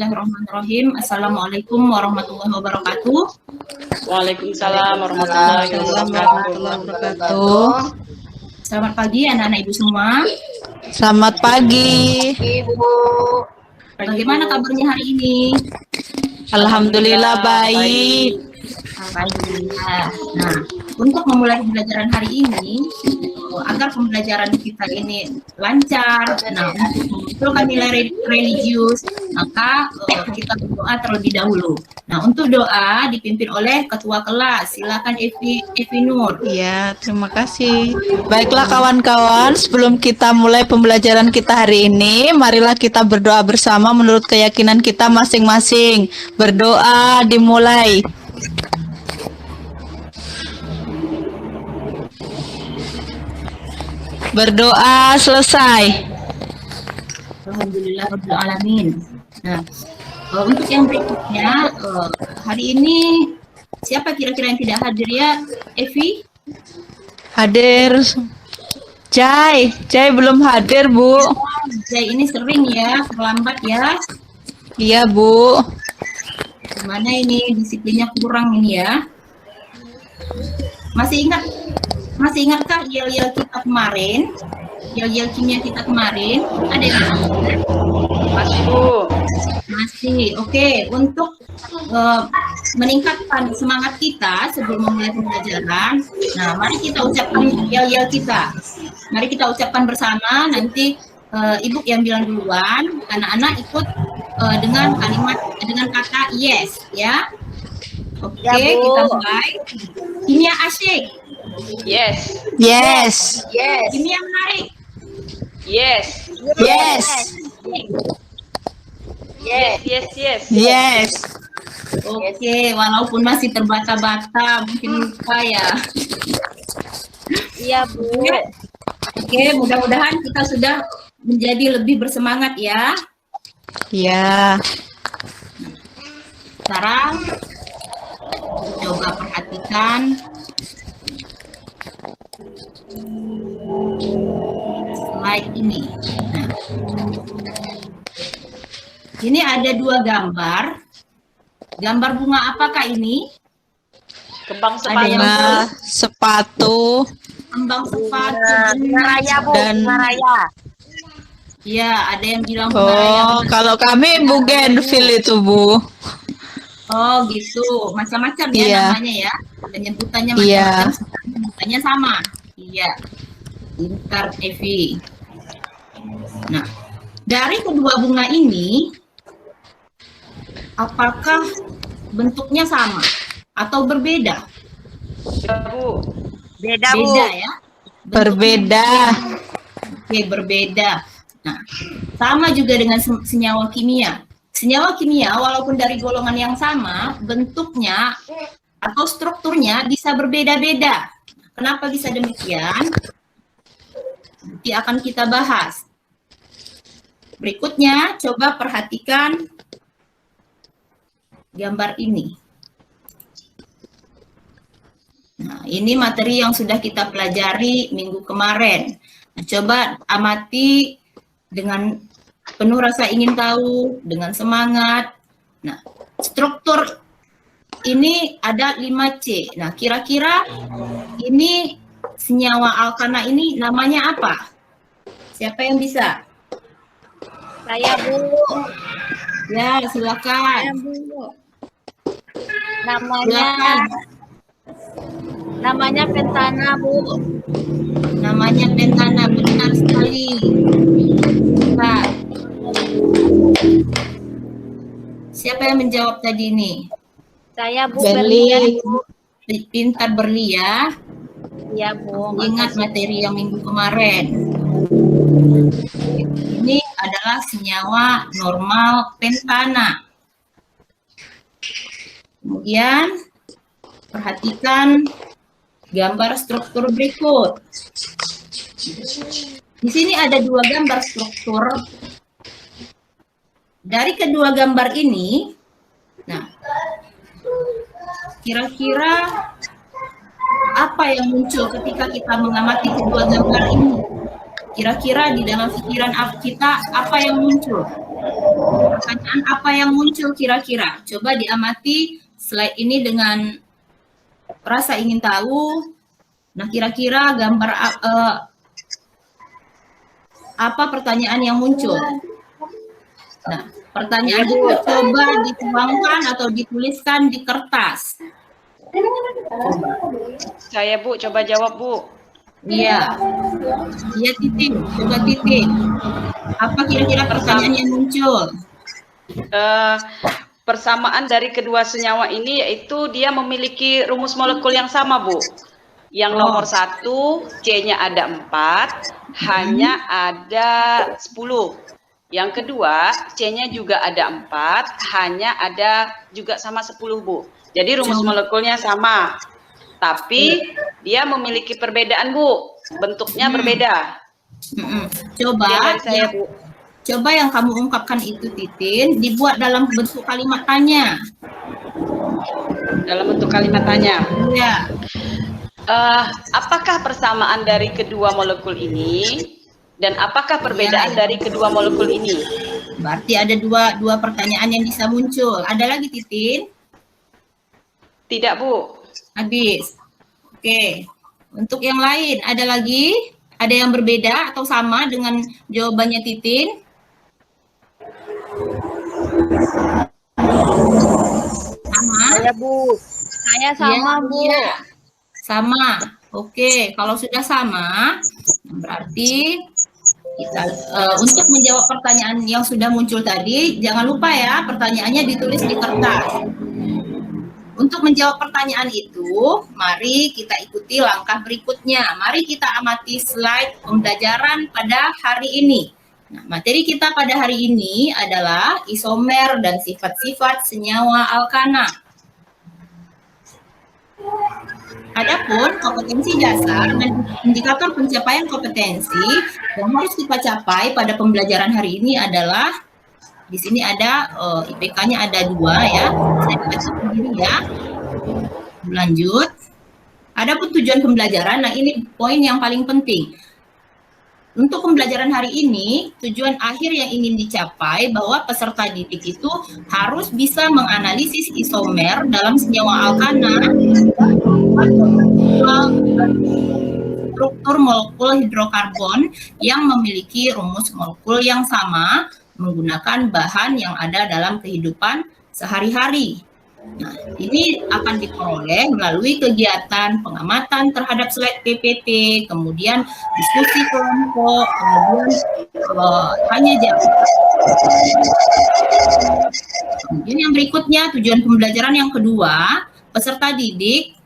Bismillahirrahmanirrahim. Assalamualaikum warahmatullahi wabarakatuh. Waalaikumsalam warahmatullahi wabarakatuh. Selamat pagi anak-anak ibu semua. Selamat pagi, Ibu. Bagaimana kabarnya hari ini? Alhamdulillah baik. Alhamdulillah. Nah, untuk memulai pembelajaran hari ini, agar pembelajaran kita ini lancar, nah, untuk memunculkan nilai religius, maka kita berdoa terlebih dahulu. Nah, untuk doa dipimpin oleh ketua kelas. Silakan Evi Nur. Ya, terima kasih. Baiklah kawan-kawan, sebelum kita mulai pembelajaran kita hari ini, marilah kita berdoa bersama menurut keyakinan kita masing-masing. Berdoa dimulai. Berdoa selesai. Alhamdulillah Rabbil Alamin. Nah, untuk yang berikutnya, hari ini siapa kira-kira yang tidak hadir ya, Evi? Hadir. Jai belum hadir, Bu. Jai ini sering ya, terlambat ya. Iya, Bu. Gimana ini disiplinnya kurang ini ya? Masih ingatkah yel-yel kita kemarin? Yel-yel kimia kita kemarin? Ada yang Masih, Bu. masih. Oke, untuk meningkatkan semangat kita sebelum memulai pembelajaran, nah mari kita ucapkan yel-yel kita. Mari kita ucapkan bersama, nanti Ibu yang bilang duluan, anak-anak ikut dengan kata yes ya. Oke, Ya, Bu. kita mulai. Kimia asyik. Yes. Yes. Yes. Kimia menarik. Yes. Yes. Yes. Yes. Yes. Yes. Oke, walaupun masih terbata-bata, mungkin lupa ya. Iya, Bu. Oke, mudah-mudahan kita sudah menjadi lebih bersemangat ya. Ya. Sekarang coba perhatikan slide ini. Nah, ini ada dua gambar. Gambar bunga apakah ini? Kembang Ada yang Bunga sepatu kembang sepatu. Bunga raya, Bu. dan Bunga raya. Iya, ada yang bilang bunga raya. oh, kalau kami bougainville itu, Bu. Oh gitu, macam-macam ya Iya. namanya ya, penyebutannya Iya. macam-macam, penyebutannya sama. Iya, pintar Evi. Nah, dari kedua bunga ini, apakah bentuknya sama atau berbeda? Ya, Bu. Beda, Bu. Beda ya. Berbeda. Oke, berbeda. Nah, sama juga dengan senyawa kimia. Senyawa kimia walaupun dari golongan yang sama, bentuknya atau strukturnya bisa berbeda-beda. Kenapa bisa demikian? Nanti akan kita bahas. Berikutnya, coba perhatikan gambar ini. Nah, ini materi yang sudah kita pelajari minggu kemarin. Nah, coba amati dengan penuh rasa ingin tahu, dengan semangat. Nah, struktur ini ada 5C. Nah, kira-kira ini senyawa alkana ini namanya apa? Siapa yang bisa? Saya, Bu. Ya, silakan. Bu. Silakan. Namanya pentana, Bu. Namanya pentana, benar sekali. Nah, siapa yang menjawab tadi ini? Saya, Bu. Berlian. Pintar Berlia. Iya, Bu. Ingat materi yang minggu kemarin. Ini adalah senyawa normal pentana. Kemudian perhatikan gambar struktur berikut. Di sini ada dua gambar struktur. Dari kedua gambar ini, nah, kira-kira apa yang muncul ketika kita mengamati kedua gambar ini? Kira-kira di dalam pikiran kita apa yang muncul? pertanyaan apa yang muncul kira-kira? Coba diamati slide ini dengan rasa ingin tahu. Nah, kira-kira gambar apa pertanyaan yang muncul? Nah, pertanyaan itu coba dituangkan atau dituliskan di kertas. Saya Bu, coba jawab Bu. Iya. Iya Titin, coba Titin. Apa kira-kira pertanyaan yang muncul? Persamaan dari kedua senyawa ini yaitu dia memiliki rumus molekul yang sama Bu. Yang nomor 1 C-nya ada 4, H-nya ada 10. Yang kedua C-nya juga ada 4, H-nya ada juga sama 10 Bu. Jadi rumus molekulnya sama. Tapi dia memiliki perbedaan Bu. Bentuknya berbeda. Coba Saya Bu. Coba yang kamu ungkapkan itu Titin dibuat dalam bentuk kalimat tanya. Dalam bentuk kalimat tanya. Ya. Apakah persamaan dari kedua molekul ini dan apakah perbedaan dari kedua molekul ini? Berarti ada dua pertanyaan yang bisa muncul. Ada lagi Titin? Tidak Bu. Habis. Oke. Untuk yang lain ada lagi? Ada yang berbeda atau sama dengan jawabannya Titin? Sama? Saya Bu. Saya sama Ya, Bu. iya. Sama. Oke, kalau sudah sama, berarti kita untuk menjawab pertanyaan yang sudah muncul tadi, jangan lupa ya pertanyaannya ditulis di kertas. Untuk menjawab pertanyaan itu, mari kita ikuti langkah berikutnya. Mari kita amati slide pembelajaran pada hari ini. Nah, materi kita pada hari ini adalah isomer dan sifat-sifat senyawa alkana. Adapun kompetensi dasar dan indikator pencapaian kompetensi yang harus kita capai pada pembelajaran hari ini adalah di sini ada IPK-nya ada 2 ya. Saya baca sendiri ya. Lanjut. Adapun tujuan pembelajaran, nah ini poin yang paling penting. Untuk pembelajaran hari ini, tujuan akhir yang ingin dicapai bahwa peserta didik itu harus bisa menganalisis isomer dalam senyawa alkana, struktur molekul hidrokarbon yang memiliki rumus molekul yang sama menggunakan bahan yang ada dalam kehidupan sehari-hari. Nah, ini akan diperoleh melalui kegiatan pengamatan terhadap slide PPT, kemudian diskusi kelompok, kemudian tanya jawab. Kemudian yang berikutnya, tujuan pembelajaran yang kedua, peserta didik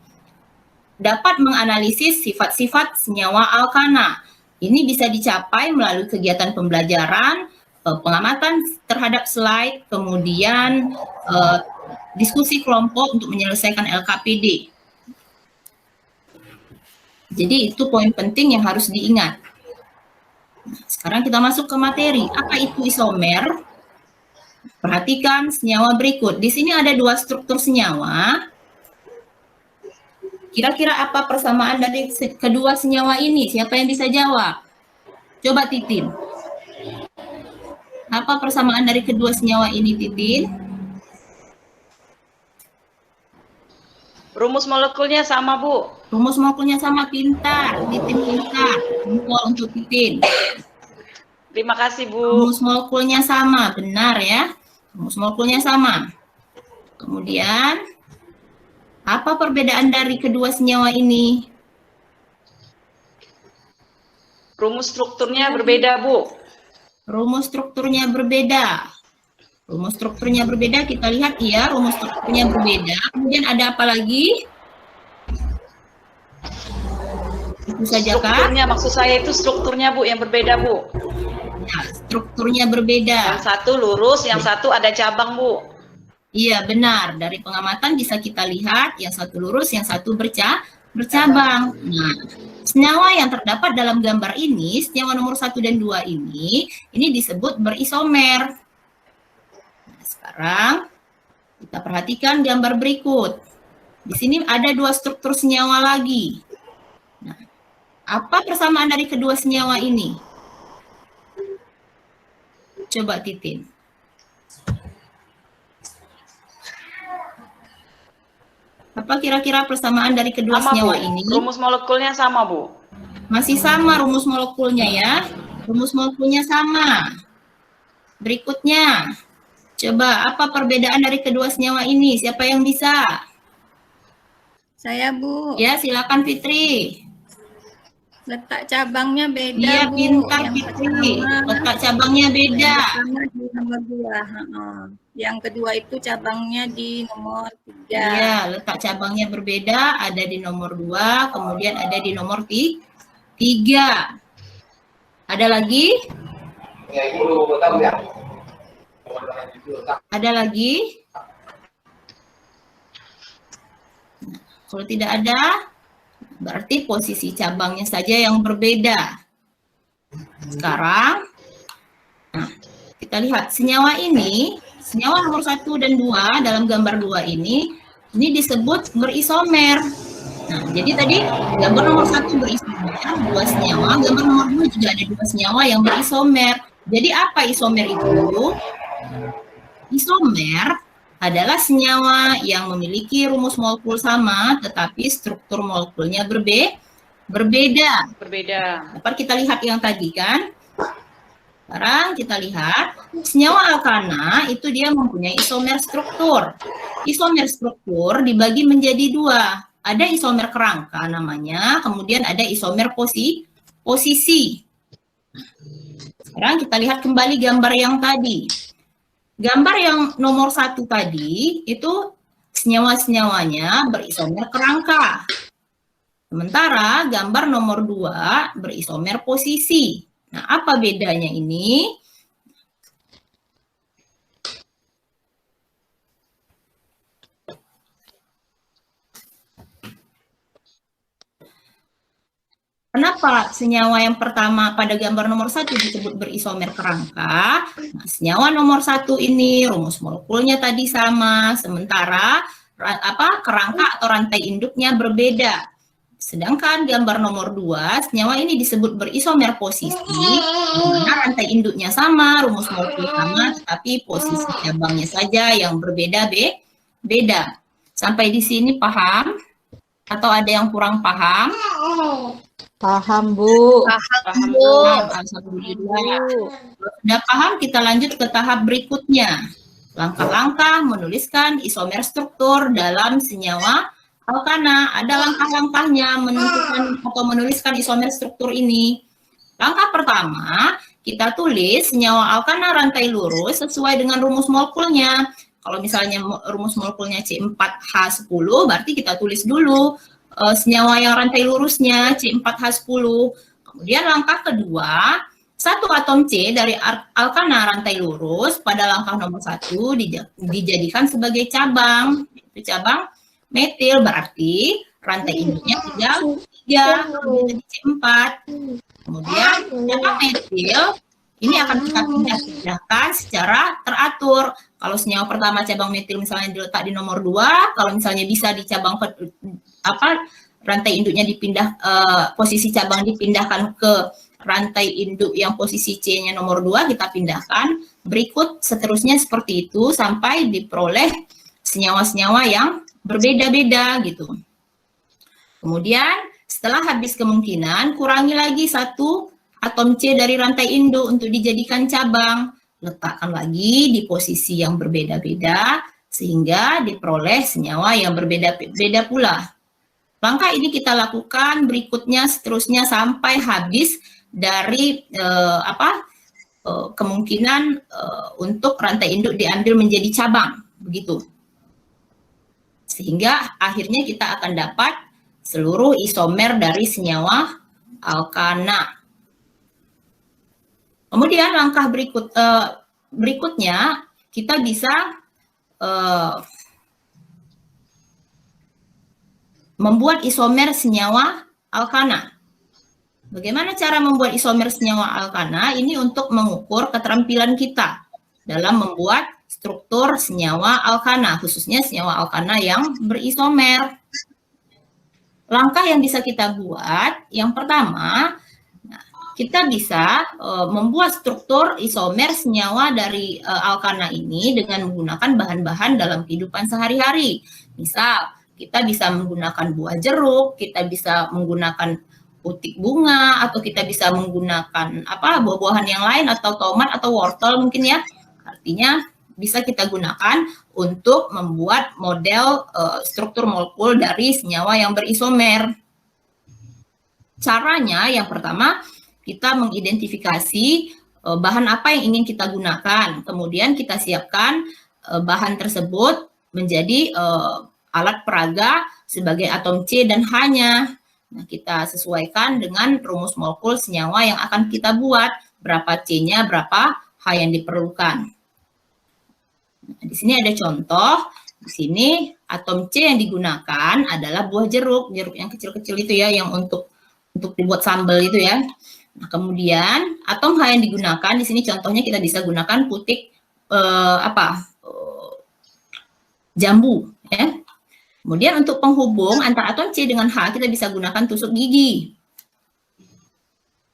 dapat menganalisis sifat-sifat senyawa alkana. Ini bisa dicapai melalui kegiatan pembelajaran, pengamatan terhadap slide, kemudian diskusi kelompok untuk menyelesaikan LKPD. Jadi itu poin penting yang harus diingat. Nah, sekarang kita masuk ke materi. Apa itu isomer? Perhatikan senyawa berikut. Di sini ada 2 struktur senyawa. Kira-kira apa persamaan dari kedua senyawa ini? Siapa yang bisa jawab? Coba Titin. Apa persamaan dari kedua senyawa ini, Titin? Rumus molekulnya sama Bu. Rumus molekulnya sama, pintar. Titin pintar. Jempol untuk Titin. Terima kasih Bu. Rumus molekulnya sama, benar ya. Rumus molekulnya sama. Kemudian, apa perbedaan dari kedua senyawa ini? Rumus strukturnya berbeda Bu. Rumus strukturnya berbeda. Rumus strukturnya berbeda, kita lihat ya, rumus strukturnya berbeda. Kemudian ada apa lagi? Itu saja Kak. Strukturnya, maksud saya itu strukturnya Bu, yang berbeda Bu. Ya, strukturnya berbeda. Yang satu lurus, yang satu ada cabang Bu. Iya benar, dari pengamatan bisa kita lihat yang satu lurus, yang satu bercabang. Nah, senyawa yang terdapat dalam gambar ini, senyawa nomor 1 dan 2 ini disebut berisomer. Nah, sekarang kita perhatikan gambar berikut. Di sini ada 2 struktur senyawa lagi. Nah, apa persamaan dari kedua senyawa ini? Coba Titin. Apa kira-kira persamaan dari kedua Sama, senyawa Bu. ini? Rumus molekulnya sama, Bu. Masih sama rumus molekulnya ya. Rumus molekulnya sama. Berikutnya, coba apa perbedaan dari kedua senyawa ini? Siapa yang bisa? Saya, Bu. Ya, silakan Fitri. Letak cabangnya beda, Iya, Bu. pintar Yang Fitri. pertama, Letak cabangnya beda. yang pertama di nomor 2. Yang kedua itu cabangnya di nomor 3. Iya, letak cabangnya berbeda. Ada di nomor 2, kemudian ada di nomor 3. Ada lagi? Ada lagi? Nah, kalau tidak ada, berarti posisi cabangnya saja yang berbeda. Sekarang, nah, kita lihat senyawa ini, senyawa nomor 1 dan 2 dalam gambar 2 ini disebut berisomer. Nah, jadi tadi gambar nomor 1 berisomer, 2 senyawa, gambar nomor 2 juga ada 2 senyawa yang berisomer. Jadi apa isomer itu? Isomer adalah senyawa yang memiliki rumus molekul sama, tetapi struktur molekulnya berbeda. Dapat kita lihat yang tadi kan? Sekarang kita lihat, senyawa alkana itu dia mempunyai isomer struktur. Isomer struktur dibagi menjadi 2. Ada isomer kerangka namanya, kemudian ada isomer posisi. Sekarang kita lihat kembali gambar yang tadi. Gambar yang nomor 1 tadi itu senyawa-senyawanya berisomer kerangka. Sementara gambar nomor 2 berisomer posisi. Nah, apa bedanya ini? Kenapa senyawa yang pertama pada gambar nomor 1 disebut berisomer kerangka? Nah, senyawa nomor 1 ini rumus molekulnya tadi sama, sementara kerangka atau rantai induknya berbeda. Sedangkan gambar nomor 2, senyawa ini disebut berisomer posisi, karena rantai induknya sama, rumus molekul sama, tetapi posisi cabangnya saja yang beda. Sampai di sini paham? Atau ada yang kurang paham? Paham, Bu. Paham, Bu. Alhamdulillah. Sudah paham, kita lanjut ke tahap berikutnya. Langkah-langkah menuliskan isomer struktur dalam senyawa alkana. Ada langkah-langkahnya menentukan atau menuliskan isomer struktur ini. Langkah pertama, kita tulis senyawa alkana rantai lurus sesuai dengan rumus molekulnya. Kalau misalnya rumus molekulnya C4H10, berarti kita tulis dulu senyawa yang rantai lurusnya C4H10. Kemudian langkah kedua, 1 atom C dari alkana rantai lurus pada langkah nomor 1 dijadikan sebagai cabang. Itu cabang metil, berarti rantai induknya tinggal 3, jadi C4. Kemudian cabang metil ini akan kita pindahkan secara teratur. Kalau senyawa pertama cabang metil misalnya diletak di nomor 2, kalau misalnya bisa di cabang rantai induknya posisi cabang dipindahkan ke rantai induk yang posisi C-nya nomor 2, kita pindahkan. Berikut seterusnya seperti itu sampai diperoleh senyawa-senyawa yang berbeda-beda gitu. Kemudian setelah habis kemungkinan, kurangi lagi 1 atom C dari rantai induk untuk dijadikan cabang. Letakkan lagi di posisi yang berbeda-beda sehingga diperoleh senyawa yang berbeda-beda pula. Langkah ini kita lakukan berikutnya seterusnya sampai habis dari kemungkinan untuk rantai induk diambil menjadi cabang, begitu. Sehingga akhirnya kita akan dapat seluruh isomer dari senyawa alkana. Kemudian langkah berikutnya kita bisa membuat isomer senyawa alkana. Bagaimana cara membuat isomer senyawa alkana? Ini untuk mengukur keterampilan kita dalam membuat struktur senyawa alkana, khususnya senyawa alkana yang berisomer. Langkah yang bisa kita buat, yang pertama, kita bisa membuat struktur isomer senyawa dari alkana ini dengan menggunakan bahan-bahan dalam kehidupan sehari-hari. Misal, Kita bisa menggunakan buah jeruk, kita bisa menggunakan putik bunga, atau kita bisa menggunakan buah-buahan yang lain, atau tomat atau wortel mungkin ya. Artinya bisa kita gunakan untuk membuat model struktur molekul dari senyawa yang berisomer. Caranya yang pertama, kita mengidentifikasi bahan apa yang ingin kita gunakan. Kemudian kita siapkan bahan tersebut menjadi alat peraga sebagai atom C dan H-nya. Nah, kita sesuaikan dengan rumus molekul senyawa yang akan kita buat, berapa C-nya, berapa H yang diperlukan. Nah, di sini ada contoh. Di sini atom C yang digunakan adalah buah jeruk yang kecil-kecil itu ya, yang untuk dibuat sambal itu ya. Nah, kemudian atom H yang digunakan di sini contohnya kita bisa gunakan putik jambu ya. Kemudian untuk penghubung antara atom C dengan H kita bisa gunakan tusuk gigi.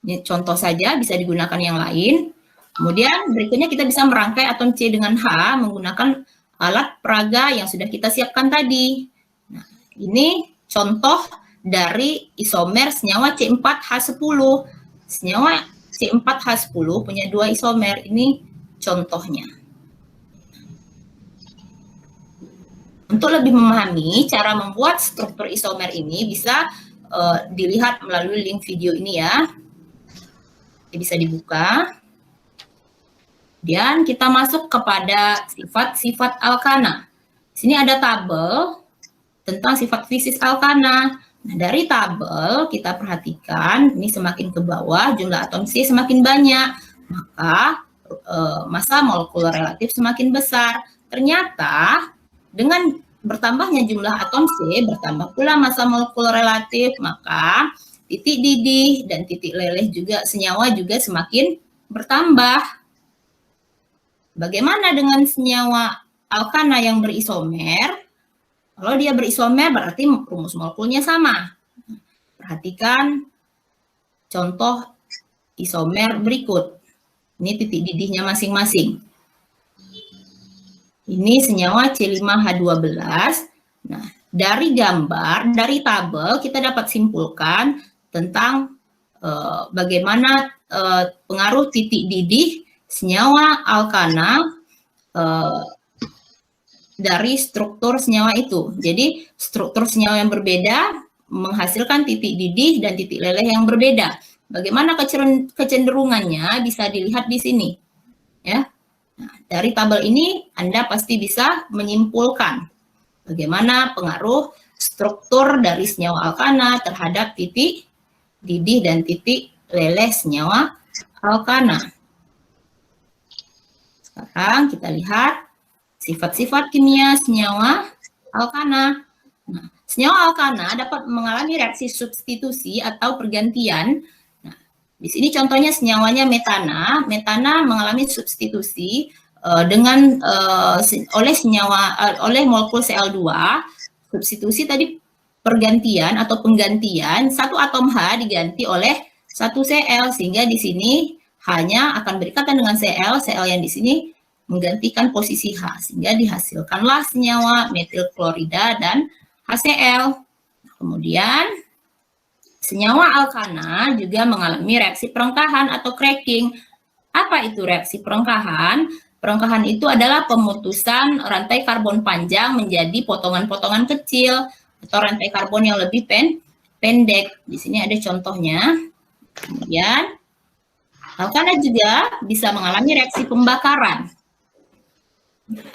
Ini contoh saja, bisa digunakan yang lain. Kemudian berikutnya kita bisa merangkai atom C dengan H menggunakan alat peraga yang sudah kita siapkan tadi. Nah, ini contoh dari isomer senyawa C4H10. Senyawa C4H10 punya 2 isomer, ini contohnya. Untuk lebih memahami cara membuat struktur isomer ini bisa dilihat melalui link video ini ya. Ini bisa dibuka. Kemudian kita masuk kepada sifat-sifat alkana. Di sini ada tabel tentang sifat fisis alkana. Nah, dari tabel kita perhatikan ini semakin ke bawah jumlah atom C semakin banyak, maka massa molekul relatif semakin besar. Ternyata dengan bertambahnya jumlah atom C, bertambah pula massa molekul relatif, maka titik didih dan titik leleh juga senyawa juga semakin bertambah. Bagaimana dengan senyawa alkana yang berisomer? Kalau dia berisomer berarti rumus molekulnya sama. Perhatikan contoh isomer berikut. Ini titik didihnya masing-masing. Ini senyawa C5H12. Nah, dari gambar, dari tabel kita dapat simpulkan tentang bagaimana pengaruh titik didih senyawa alkana dari struktur senyawa itu. Jadi struktur senyawa yang berbeda menghasilkan titik didih dan titik leleh yang berbeda. Bagaimana kecenderungannya bisa dilihat di sini, ya. Nah, dari tabel ini Anda pasti bisa menyimpulkan bagaimana pengaruh struktur dari senyawa alkana terhadap titik didih dan titik leleh senyawa alkana. Sekarang kita lihat sifat-sifat kimia senyawa alkana. Nah, senyawa alkana dapat mengalami reaksi substitusi atau pergantian. Nah, di sini contohnya senyawanya metana. Metana mengalami substitusi oleh molekul Cl2. Substitusi tadi pergantian atau penggantian satu atom H diganti oleh satu Cl, sehingga di sini H-nya akan berikatan dengan Cl. Cl yang di sini menggantikan posisi H, sehingga dihasilkanlah senyawa metil klorida dan HCl. Kemudian senyawa alkana juga mengalami reaksi perengkahan atau cracking. Apa itu reaksi perengkahan? Perengkahan itu adalah pemutusan rantai karbon panjang menjadi potongan-potongan kecil atau rantai karbon yang lebih pendek. Di sini ada contohnya. Kemudian alkana juga bisa mengalami reaksi pembakaran.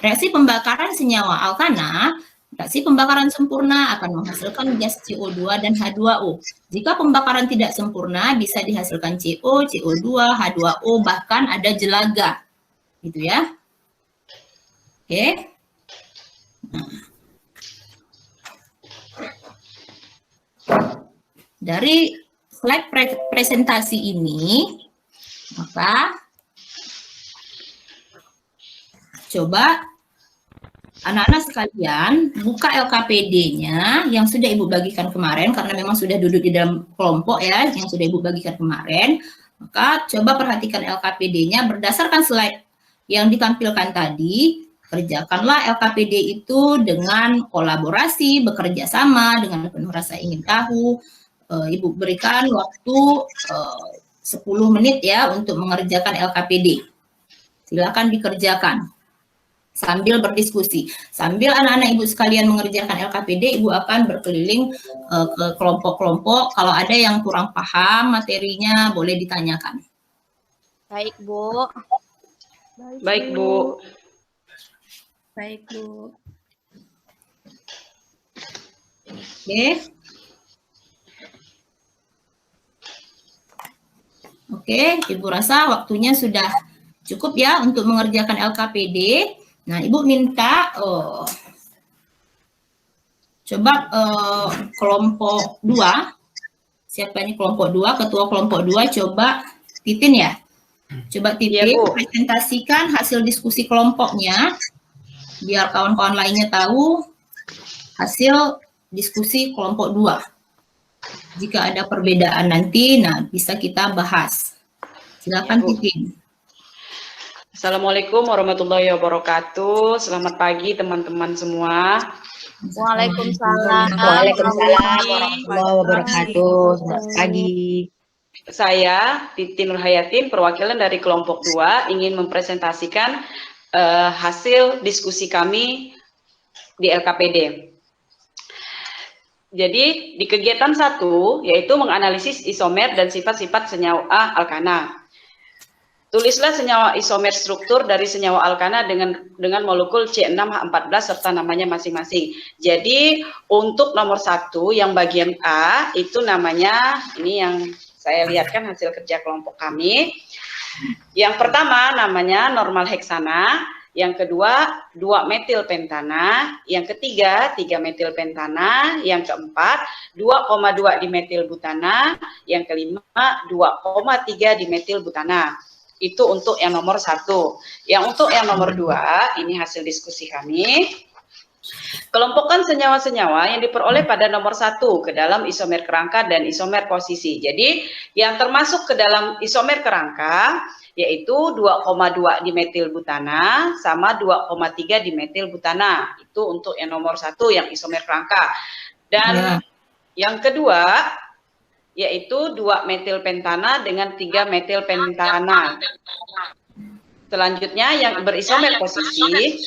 Reaksi pembakaran senyawa alkana, reaksi pembakaran sempurna akan menghasilkan gas CO2 dan H2O. Jika pembakaran tidak sempurna, bisa dihasilkan CO, CO2, H2O, bahkan ada jelaga. Gitu ya. Oke. Nah. Dari slide presentasi ini, maka coba anak-anak sekalian buka LKPD-nya yang sudah Ibu bagikan kemarin, karena memang sudah duduk di dalam kelompok ya, yang sudah Ibu bagikan kemarin. Maka coba perhatikan LKPD-nya berdasarkan slide yang ditampilkan tadi. Kerjakanlah LKPD itu dengan kolaborasi, bekerja sama dengan penuh rasa ingin tahu. Ibu berikan waktu 10 menit ya untuk mengerjakan LKPD. Silakan dikerjakan sambil berdiskusi. Sambil anak-anak ibu sekalian mengerjakan LKPD, ibu akan berkeliling ke kelompok-kelompok. Kalau ada yang kurang paham materinya, boleh ditanyakan. Baik, Bu. Baik, Bu. Baik, Bu. Oke. Oke, Ibu rasa waktunya sudah cukup ya untuk mengerjakan LKPD. Nah, Ibu minta coba kelompok 2. Siapa ini kelompok 2? Ketua kelompok 2 coba Titin ya. Coba Titin presentasikan hasil diskusi kelompoknya biar kawan-kawan lainnya tahu hasil diskusi kelompok 2. Jika ada perbedaan nanti, bisa kita bahas. Silakan Titin. Assalamualaikum warahmatullahi wabarakatuh. Selamat pagi teman-teman semua. Waalaikumsalam. Waalaikumsalam warahmatullahi wabarakatuh. Selamat pagi. Saya Titin Nurhayatin, perwakilan dari kelompok 2, ingin mempresentasikan hasil diskusi kami di LKPD. Jadi di kegiatan 1 yaitu menganalisis isomer dan sifat-sifat senyawa alkana. Tulislah senyawa isomer struktur dari senyawa alkana dengan molekul C6H14 serta namanya masing-masing. Jadi untuk nomor 1 yang bagian A itu namanya, ini yang saya lihatkan hasil kerja kelompok kami. Yang pertama namanya normal heksana, yang kedua 2-metilpentana, yang ketiga 3-metilpentana, yang keempat 2,2 dimetilbutana, yang kelima 2,3 dimetilbutana. Itu untuk yang nomor 1. Yang untuk yang nomor 2, ini hasil diskusi kami. Kelompokkan senyawa-senyawa yang diperoleh pada nomor 1 ke dalam isomer kerangka dan isomer posisi. Jadi yang termasuk ke dalam isomer kerangka yaitu 2,2 dimetilbutana sama 2,3 dimetilbutana. Itu untuk yang nomor 1 yang isomer kerangka. Dan yang kedua yaitu 2-metilpentana dengan 3-metilpentana. Selanjutnya yang berisomer posisi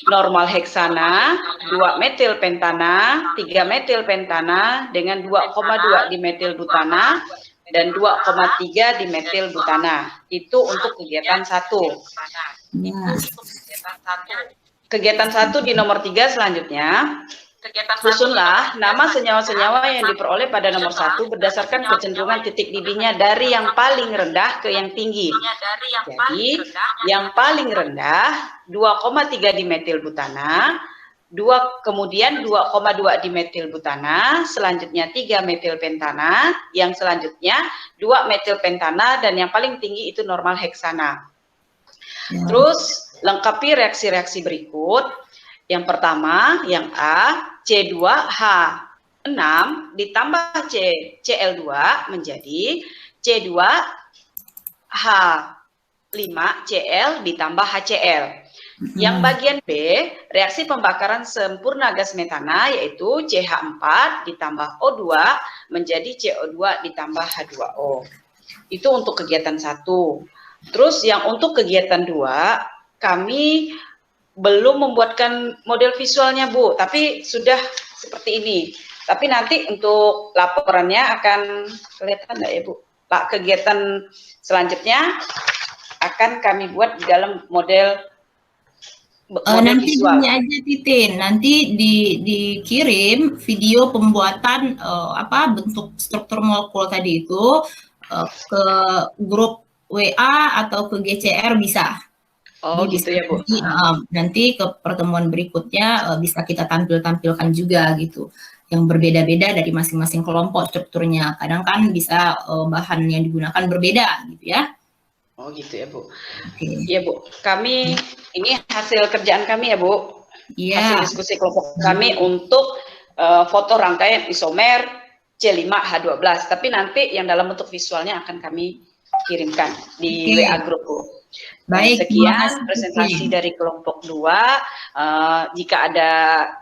normal heksana, 2-metilpentana, 3-metilpentana dengan 2,2 dimetilbutana dan 2,3 dimetilbutana. Itu untuk kegiatan 1. Kegiatan 1 di nomor 3 selanjutnya. Susunlah nama senyawa-senyawa yang diperoleh pada nomor 1 berdasarkan kecenderungan titik didihnya dari yang paling rendah ke yang tinggi. Jadi, yang paling rendah 2,3 dimetilbutana, kemudian 2,2 dimetilbutana, selanjutnya 3-metilpentana, yang selanjutnya 2-metilpentana, dan yang paling tinggi itu normal heksana. Terus, lengkapi reaksi-reaksi berikut. Yang pertama, yang A, C2H6 ditambah Cl2 menjadi C2H5Cl ditambah HCl. Yang bagian B, reaksi pembakaran sempurna gas metana yaitu CH4 ditambah O2 menjadi CO2 ditambah H2O. Itu untuk kegiatan 1. Terus yang untuk kegiatan 2, kami belum membuatkan model visualnya, Bu, tapi sudah seperti ini. Tapi nanti untuk laporannya akan kelihatan enggak ya, Bu? Pak, kegiatan selanjutnya akan kami buat di dalam model nanti visual. ini aja Titin, nanti dikirim video pembuatan bentuk struktur molekul tadi itu ke grup WA atau ke GCR bisa. Oh gitu ya, Bu. Nanti ke pertemuan berikutnya bisa kita tampilkan juga gitu. Yang berbeda-beda dari masing-masing kelompok strukturnya. Kadang kan bisa bahan yang digunakan berbeda gitu ya. Oh gitu ya, Bu. Iya, Bu. Kami ini hasil kerjaan kami ya, Bu. Hasil diskusi kelompok kami untuk foto rangkaian isomer C5H12. Tapi nanti yang dalam bentuk visualnya akan kami kirimkan di Oke. WA grup, Bu. Baik, terima Sekian kasih, presentasi Putri. dari kelompok 2. Jika ada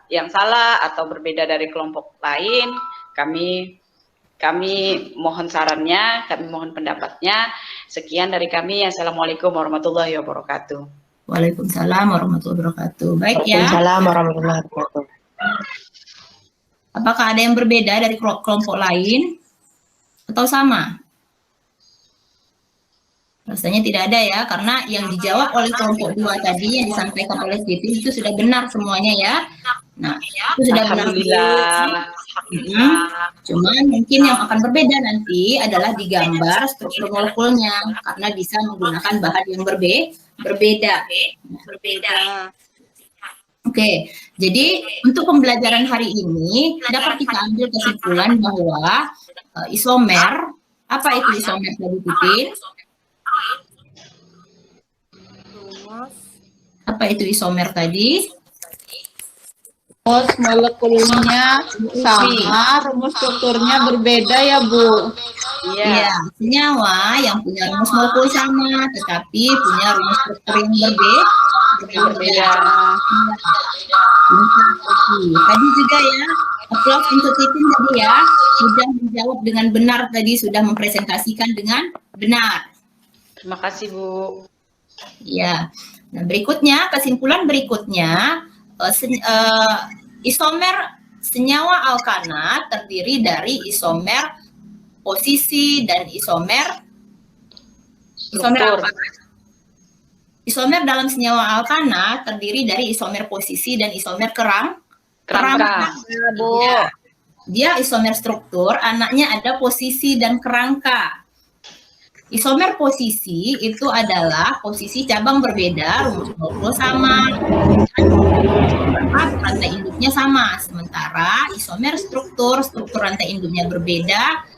yang salah atau berbeda dari kelompok lain, kami mohon sarannya, kami mohon pendapatnya. Sekian dari kami. Assalamualaikum warahmatullahi wabarakatuh. Waalaikumsalam warahmatullahi wabarakatuh. Baik ya. Waalaikumsalam warahmatullahi wabarakatuh. Apakah ada yang berbeda dari kelompok lain atau sama? Rasanya tidak ada ya, karena yang dijawab oleh kelompok 2 tadi yang disampaikan oleh Siti itu sudah benar semuanya ya. Nah, itu sudah benar. Alhamdulillah. Cuman mungkin yang akan berbeda nanti adalah digambar struktur molekulnya karena bisa menggunakan bahan yang berbeda. Oke, jadi untuk pembelajaran hari ini dapat kita ambil kesimpulan bahwa isomer, apa itu isomer tadi Titin? Apa itu isomer tadi? Rumus molekulnya sama, rumus strukturnya berbeda ya, Bu. Iya. Ya, senyawa yang punya rumus molekul sama, tetapi punya rumus struktur yang berbeda. Tadi juga ya, applause untuk Titin tadi ya, sudah menjawab dengan benar tadi, sudah mempresentasikan dengan benar. Terima kasih, Bu. Ya, nah berikutnya, kesimpulan berikutnya, isomer senyawa alkana terdiri dari isomer posisi dan isomer apa? Isomer dalam senyawa alkana terdiri dari isomer posisi dan isomer kerangka. Ya. Dia isomer struktur, anaknya ada posisi dan kerangka. Isomer posisi itu adalah posisi cabang berbeda, rumus molekul sama, rantai induknya sama. Sementara isomer struktur rantai induknya berbeda,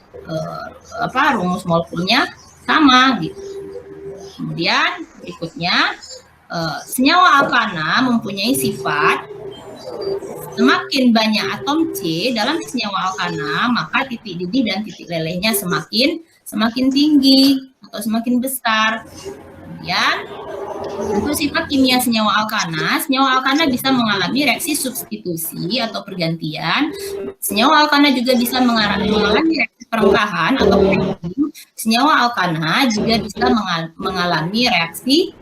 rumus molekulnya sama gitu. Kemudian berikutnya, senyawa alkana mempunyai sifat semakin banyak atom C dalam senyawa alkana, maka titik didih dan titik lelehnya semakin tinggi atau semakin besar. Kemudian, untuk sifat kimia senyawa alkana bisa mengalami reaksi substitusi atau pergantian. Senyawa alkana juga bisa mengalami reaksi perengkahan atau cracking. Senyawa alkana juga bisa mengalami reaksi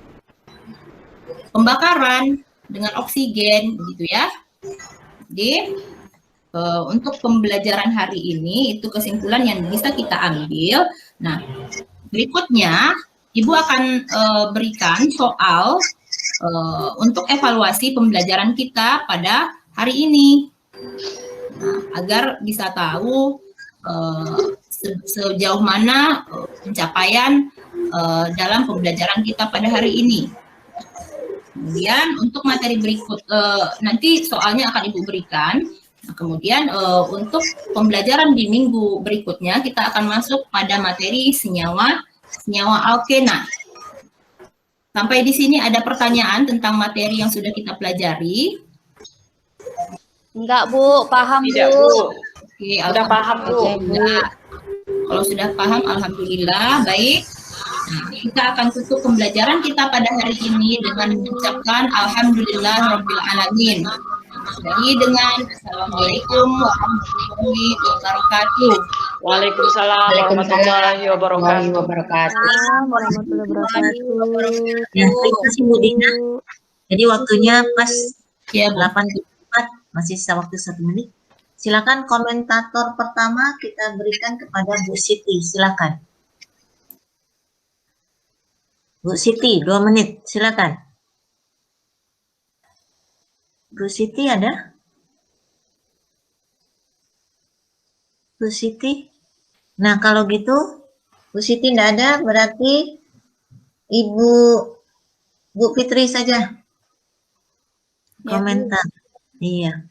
pembakaran dengan oksigen, begitu ya. Jadi, untuk pembelajaran hari ini itu kesimpulan yang bisa kita ambil. Nah, berikutnya Ibu akan berikan soal untuk evaluasi pembelajaran kita pada hari ini. Nah, agar bisa tahu sejauh mana pencapaian dalam pembelajaran kita pada hari ini. Kemudian untuk materi berikut, nanti soalnya akan Ibu berikan. Nah, kemudian untuk pembelajaran di minggu berikutnya kita akan masuk pada materi senyawa alkena. Sampai di sini ada pertanyaan tentang materi yang sudah kita pelajari? Enggak, Bu. Paham, Tidak, Bu. Bu. Oke, Sudah paham, Bu. alhamdulillah. Kalau sudah paham, alhamdulillah. Baik. Nah, kita akan tutup pembelajaran kita pada hari ini dengan mengucapkan alhamdulillahirabbil alamin. Jadi dengan assalamualaikum warahmatullahi wabarakatuh. Waalaikumsalam warahmatullahi wabarakatuh. Warahmatullahi wabarakatuh. Ya, terima kasih Bu Dina. Jadi waktunya pas Ya, Bu. 8.4, masih sisa waktu 1 menit. Silakan komentator pertama kita berikan kepada Bu Siti, silakan. Bu Siti, 2 menit, silakan. Bu Siti ada? Bu Siti? Nah, kalau gitu, Bu Siti tidak ada, berarti Bu Fitri saja. Komentar. Iya.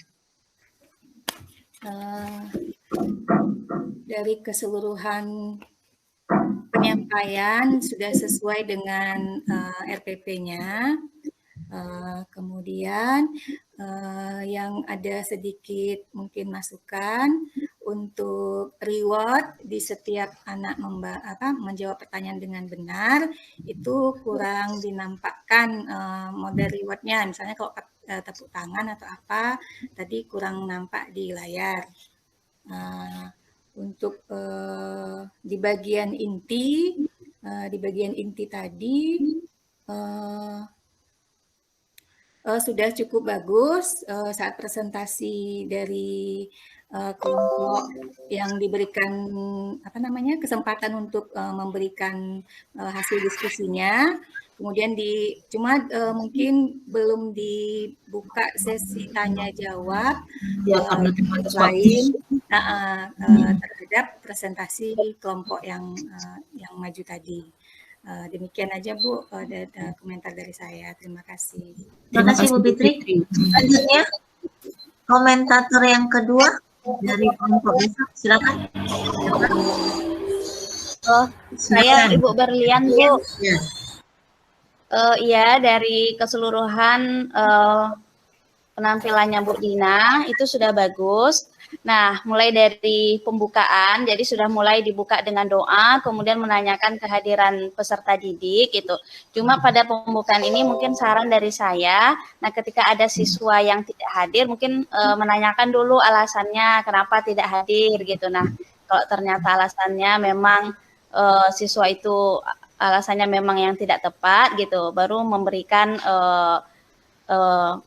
Dari keseluruhan penyampaian sudah sesuai dengan RPP-nya. Kemudian yang ada sedikit mungkin masukan untuk reward di setiap anak menjawab pertanyaan dengan benar itu kurang dinampakkan model rewardnya. Misalnya kalau tepuk tangan atau apa tadi kurang nampak di layar. Untuk di bagian inti tadi sudah cukup bagus saat presentasi dari kelompok yang diberikan kesempatan untuk memberikan hasil diskusinya. Kemudian mungkin belum dibuka sesi tanya jawab lain terhadap presentasi kelompok yang maju tadi. Demikian aja Bu, ada komentar dari saya. Terima kasih. Terima kasih Bu Fitri. Selanjutnya komentator yang kedua dari kelompok besok, silakan. Saya Ibu Berlian, Bu. Ya. Iya, dari keseluruhan penampilannya Bu Dina itu sudah bagus. Nah, mulai dari pembukaan, jadi sudah mulai dibuka dengan doa, kemudian menanyakan kehadiran peserta didik gitu. Cuma pada pembukaan ini mungkin saran dari saya, nah ketika ada siswa yang tidak hadir, mungkin menanyakan dulu alasannya kenapa tidak hadir gitu. Nah, kalau ternyata alasannya memang siswa itu alasannya memang yang tidak tepat gitu, baru memberikan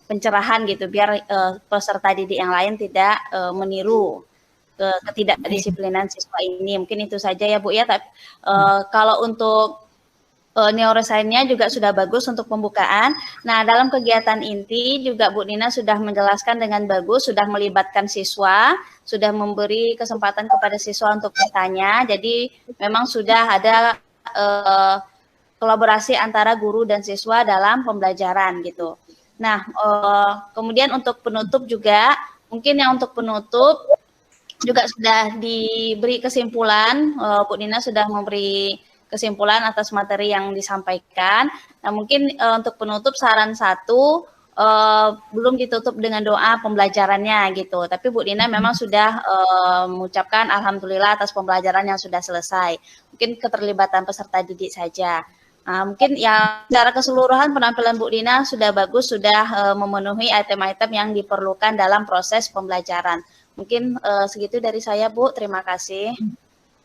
pencerahan gitu biar peserta didik yang lain tidak meniru ketidakdisiplinan siswa ini. Mungkin itu saja ya Bu ya. Tapi kalau untuk neuroscience-nya juga sudah bagus untuk pembukaan. Nah, dalam kegiatan inti juga Bu Dina sudah menjelaskan dengan bagus, sudah melibatkan siswa, sudah memberi kesempatan kepada siswa untuk bertanya. Jadi memang sudah ada kolaborasi antara guru dan siswa dalam pembelajaran gitu. Nah, kemudian untuk penutup juga, mungkin yang untuk penutup juga sudah diberi kesimpulan, Bu Dina sudah memberi kesimpulan atas materi yang disampaikan. Nah, mungkin untuk penutup saran satu, belum ditutup dengan doa pembelajarannya gitu, tapi Bu Dina memang sudah mengucapkan alhamdulillah atas pembelajaran yang sudah selesai. Mungkin keterlibatan peserta didik saja. Mungkin ya secara keseluruhan penampilan Bu Dina sudah bagus, sudah memenuhi item-item yang diperlukan dalam proses pembelajaran. Mungkin segitu dari saya Bu, terima kasih.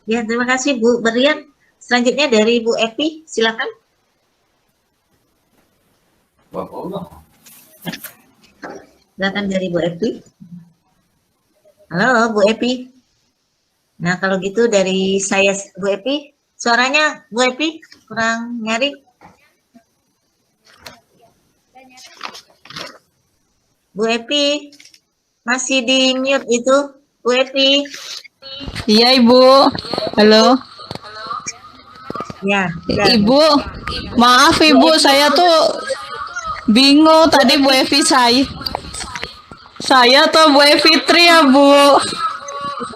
Ya, terima kasih Bu Berlian. Selanjutnya dari Bu Epi, silakan. Silakan dari Bu Epi. Halo Bu Epi. Nah kalau gitu dari saya Bu Epi. Suaranya Bu Epi kurang nyaring. Bu Epi masih di mute itu Bu Epi. Iya Ibu. Halo. Ya. Ibu, maaf Ibu, saya tuh bingung tadi Bu Evi saya tuh Bu Fitri ya Bu.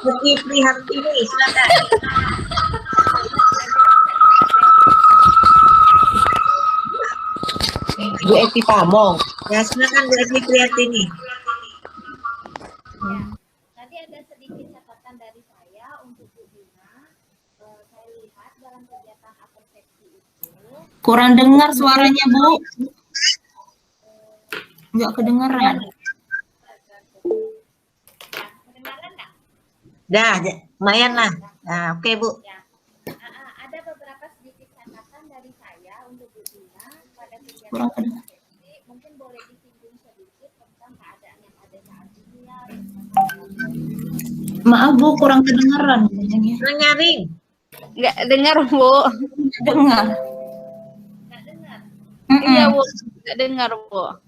Bu Fitri Hartini, silakan. Bu Evi Pamong. Ya, silakan Bu Fitri Hartini. Tadi ada sedikit catatan dari saya untuk Bu Dina. Saya lihat dalam kegiatan apersepsi itu. Kurang dengar suaranya Bu. Nggak kedengeran. Kedengaran nggak? Dah, lumayan lah. Nah, oke Bu. Ya. Ada beberapa sedikit catatan dari saya untuk Bu Dina pada kegiatan Kurang kedengeran. apersepsi. Mungkin boleh disinggung sedikit tentang keadaan yang ada saat ini ya. Maaf Bu, kurang kedengeran. Kurang nyaring. Nggak dengar Bu. Dengar. Nggak dengar. Mm-mm. Iya Bu, nggak dengar Bu.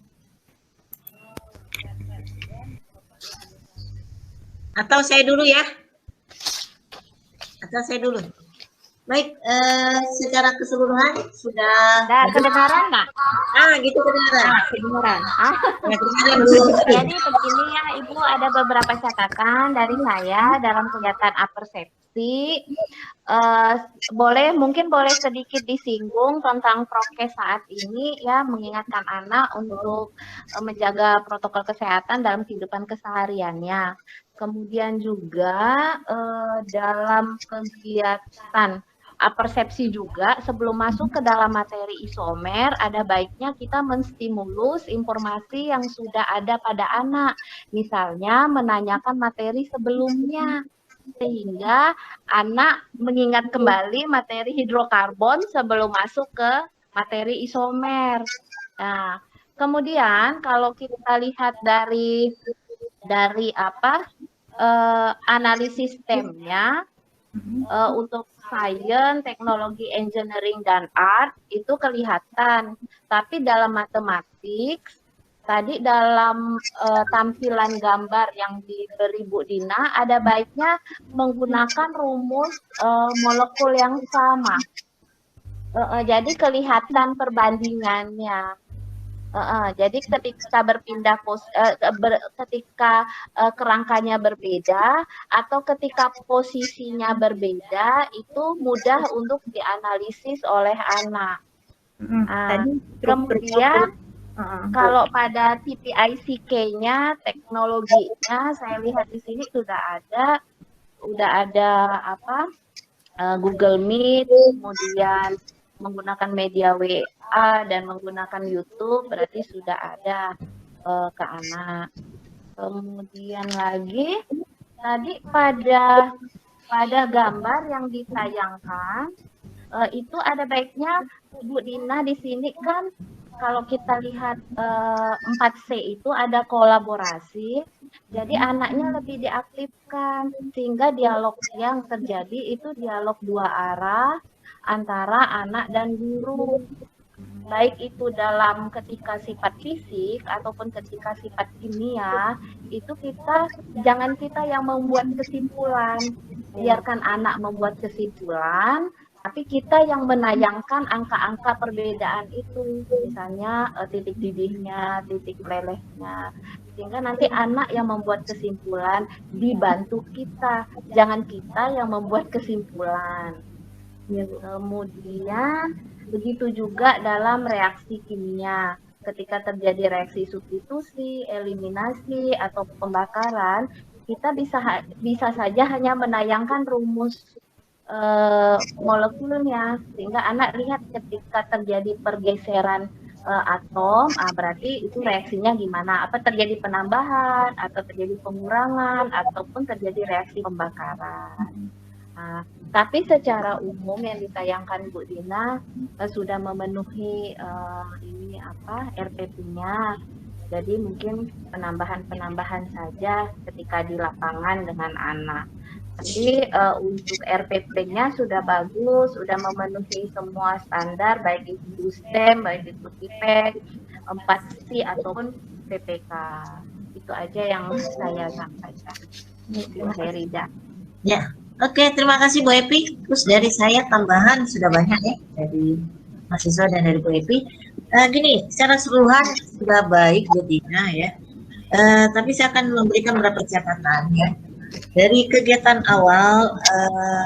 Atau saya dulu ya? Atau saya dulu? Baik, secara keseluruhan sudah... Nah, kedengaran nggak? gitu kedengaran. Kedengaran. Ya, kedengaran Bu. Jadi begini ya Ibu, ada beberapa catatan dari saya dalam kegiatan apersepsi. Mungkin boleh sedikit disinggung tentang prokes saat ini ya, mengingatkan anak untuk menjaga protokol kesehatan dalam kehidupan kesehariannya. Kemudian juga dalam kegiatan persepsi juga sebelum masuk ke dalam materi isomer ada baiknya kita menstimulus informasi yang sudah ada pada anak. Misalnya menanyakan materi sebelumnya sehingga anak mengingat kembali materi hidrokarbon sebelum masuk ke materi isomer. Nah, kemudian kalau kita lihat dari analisis STEM-nya untuk sains, teknologi, engineering, dan art itu kelihatan. Tapi dalam matematik, tadi dalam tampilan gambar yang diberi Bu Dina, ada baiknya menggunakan rumus molekul yang sama. Jadi kelihatan perbandingannya. Jadi ketika berpindah ketika kerangkanya berbeda atau ketika posisinya berbeda itu mudah untuk dianalisis oleh anak. Kemudian kalau pada TPICK-nya teknologinya saya lihat di sini sudah ada Google Meet, kemudian menggunakan media WA dan menggunakan YouTube berarti sudah ada ke anak. Kemudian lagi tadi pada gambar yang ditayangkan itu ada baiknya Bu Dina di sini kan kalau kita lihat 4C itu ada kolaborasi. Jadi anaknya lebih diaktifkan sehingga dialog yang terjadi itu dialog dua arah antara anak dan guru, baik itu dalam ketika sifat fisik ataupun ketika sifat kimia, itu jangan kita yang membuat kesimpulan, biarkan anak membuat kesimpulan, tapi kita yang menayangkan angka-angka perbedaan itu, misalnya titik didihnya, titik melelehnya, sehingga nanti anak yang membuat kesimpulan dibantu kita, jangan kita yang membuat kesimpulan. Kemudian begitu juga dalam reaksi kimia. Ketika terjadi reaksi substitusi, eliminasi, atau pembakaran, kita bisa saja hanya menayangkan rumus molekulnya, sehingga anak lihat ketika terjadi pergeseran atom, berarti itu reaksinya gimana? Apa terjadi penambahan, atau terjadi pengurangan, ataupun terjadi reaksi pembakaran. Tapi secara umum yang ditayangkan Bu Dina sudah memenuhi RPP-nya. Jadi mungkin penambahan-penambahan saja ketika di lapangan dengan anak. Tapi untuk RPP-nya sudah bagus, sudah memenuhi semua standar, baik itu STEM, baik itu TIPEK, 4C ataupun PPK. Itu aja yang saya sampaikan. Terima kasih, Rida. Ya. Oke, terima kasih Bu Epi. Terus dari saya tambahan sudah banyak ya dari mahasiswa dan dari Bu Epi. Gini, secara keseluruhan sudah baik Bu Dina ya. Tapi saya akan memberikan beberapa catatan ya. Dari kegiatan awal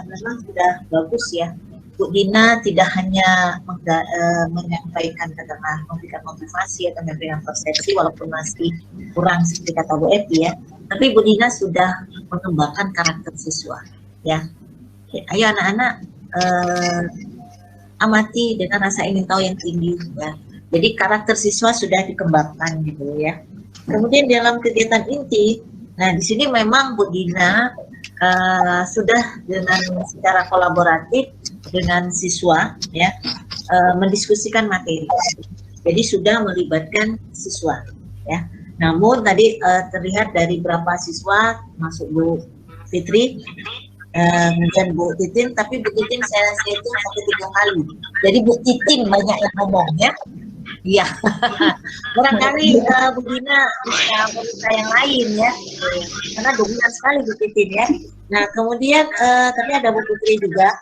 memang sudah bagus ya. Bu Dina tidak hanya menyampaikan katakanlah memberikan motivasi atau memberikan persepsi walaupun masih kurang seperti kata Bu Epi ya. Tapi Bu Dina sudah mengembangkan karakter siswa. Ya, ayo anak-anak amati dengan rasa ingin tahu yang tinggi ya. Jadi karakter siswa sudah dikembangkan gitu ya. Kemudian dalam kegiatan inti, nah di sini memang Bu Dina sudah dengan secara kolaboratif dengan siswa ya mendiskusikan materi. Jadi sudah melibatkan siswa ya. Namun tadi terlihat dari berapa siswa masuk Bu Fitri. Kemudian Bu Titin, tapi Bu Titin saya itu sampai 3 kali. Jadi Bu Titin banyak yang ngomong ya. Iya. Barangkali Bu Dina bisa meminta yang lain ya. Karena dominan sekali Bu Titin ya. Nah kemudian tapi ada Bu Putri juga.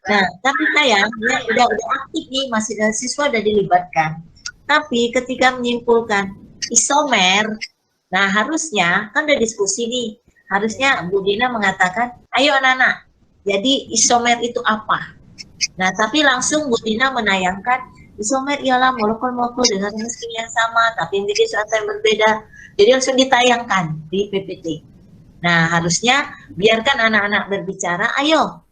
Nah tapi sayang ya udah aktif nih, masih siswa udah dilibatkan. Tapi ketika menyimpulkan isomer, nah harusnya kan udah diskusi nih. Harusnya Bu Dina mengatakan, ayo anak-anak, jadi isomer itu apa? Nah, tapi langsung Bu Dina menayangkan, isomer ialah molekul-molekul dengan rumus kimia yang sama, tapi memiliki suatu yang berbeda. Jadi langsung ditayangkan di PPT. Nah, harusnya biarkan anak-anak berbicara. Ayo,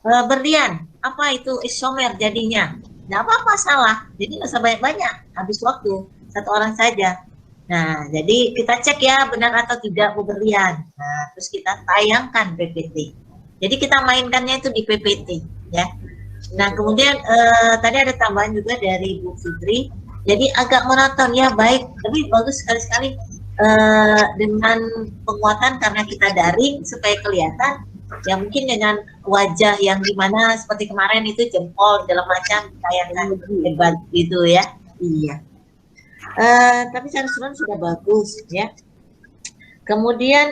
berlian, apa itu isomer jadinya? Nggak apa-apa salah, jadi nggak usah banyak-banyak, habis waktu, satu orang saja. Nah, jadi kita cek ya benar atau tidak Bu Berlian. Nah, terus kita tayangkan PPT. Jadi kita mainkannya itu di PPT, ya. Nah, kemudian tadi ada tambahan juga dari Bu Fitri. Jadi agak monoton ya, baik, tapi bagus sekali-sekali dengan penguatan karena kita daring supaya kelihatan. Ya mungkin dengan wajah yang dimana seperti kemarin itu jempol dalam macam kayak hebat gitu ya. Iya. Tapi secara sudah bagus ya. Kemudian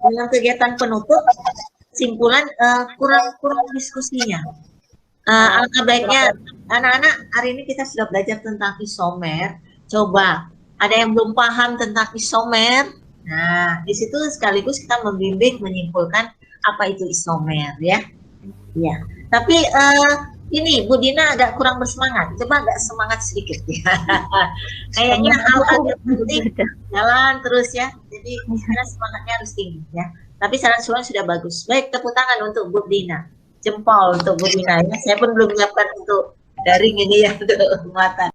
dalam kegiatan penutup, kesimpulan kurang diskusinya. Alangkah baiknya anak-anak hari ini kita sudah belajar tentang isomer. Coba ada yang belum paham tentang isomer. Nah, di situ sekaligus kita membimbing menyimpulkan apa itu isomer ya. Ya. Tapi ini Bu Dina agak kurang bersemangat. Coba agak semangat sedikit ya. Kayaknya hal yang penting jalan terus ya. Jadi karena semangatnya harus tinggi ya. Tapi saran sudah bagus. Baik, tepuk tangan untuk Bu Dina. Jempol untuk Bu Dina ya. Saya pun belum menyiapkan untuk daring ini ya untuk muatan.